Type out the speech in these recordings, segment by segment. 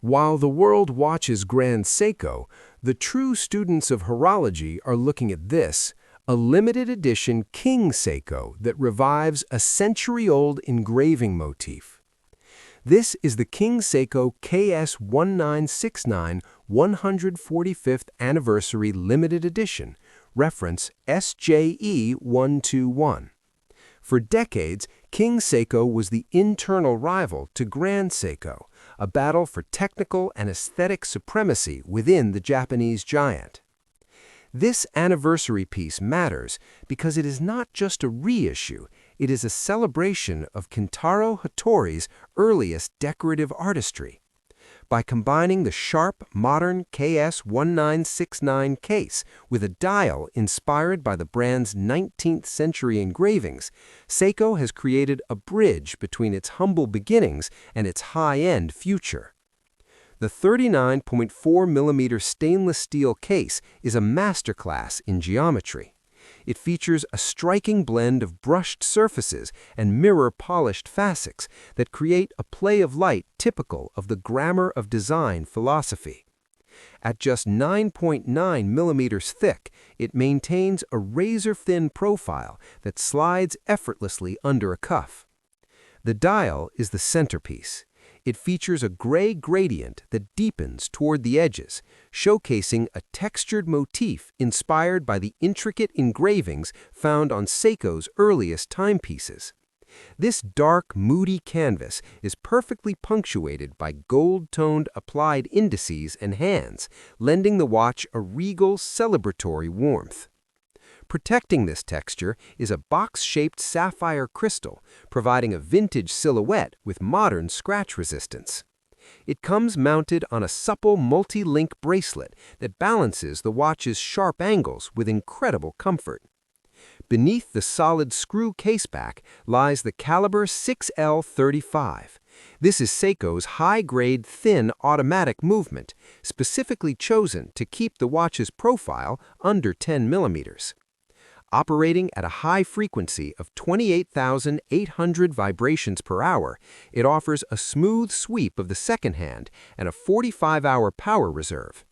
While the world watches Grand Seiko, the true students of horology are looking at this, a limited edition King Seiko that revives a century-old engraving motif. This is the King Seiko SJE121 145th Anniversary Limited Edition, reference SJE121. For decades, King Seiko was the internal rival to Grand Seiko, a battle for technical and aesthetic supremacy within the Japanese giant. This anniversary piece matters because it is not just a reissue, it is a celebration of Kintaro Hattori's earliest decorative artistry. By combining the sharp, modern KS1969 case with a dial inspired by the brand's 19th century engravings, Seiko has created a bridge between its humble beginnings and its high-end future. The 39.4mm stainless steel case is a masterclass in geometry. It features a striking blend of brushed surfaces and mirror-polished facets that create a play of light typical of the grammar of design philosophy. At just 9.9mm thick, it maintains a razor-thin profile that slides effortlessly under a cuff. The dial is the centerpiece. It features a gray gradient that deepens toward the edges, showcasing a textured motif inspired by the intricate engravings found on Seiko's earliest timepieces. This dark, moody canvas is perfectly punctuated by gold-toned applied indices and hands, lending the watch a regal, celebratory warmth. Protecting this texture is a box-shaped sapphire crystal, providing a vintage silhouette with modern scratch resistance. It comes mounted on a supple multi-link bracelet that balances the watch's sharp angles with incredible comfort. Beneath the solid screw caseback lies the Calibre 6L35. This is Seiko's high-grade, thin automatic movement, specifically chosen to keep the watch's profile under 10mm. Operating at a high frequency of 28,800 vibrations per hour, it offers a smooth sweep of the second hand and a 45-hour power reserve.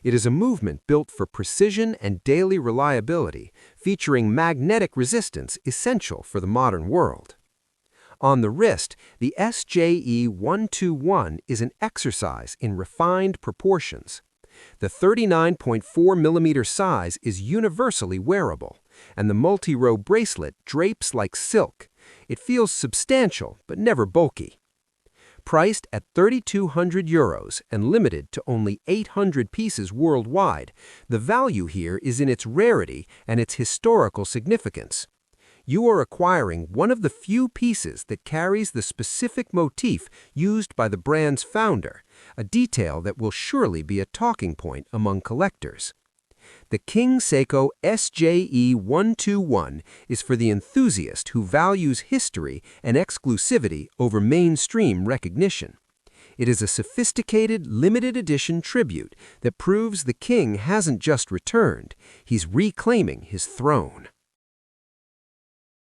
It is a movement built for precision and daily reliability, featuring magnetic resistance essential for the modern world. On the wrist, the SJE121 is an exercise in refined proportions. The 39.4mm size is universally wearable, and the multi-row bracelet drapes like silk. It feels substantial but never bulky. Priced at €3,200 and limited to only 800 pieces worldwide, the value here is in its rarity and its historical significance. You are acquiring one of the few pieces that carries the specific motif used by the brand's founder, a detail that will surely be a talking point among collectors. The King Seiko SJE121 is for the enthusiast who values history and exclusivity over mainstream recognition. It is a sophisticated, limited edition tribute that proves the king hasn't just returned, he's reclaiming his throne.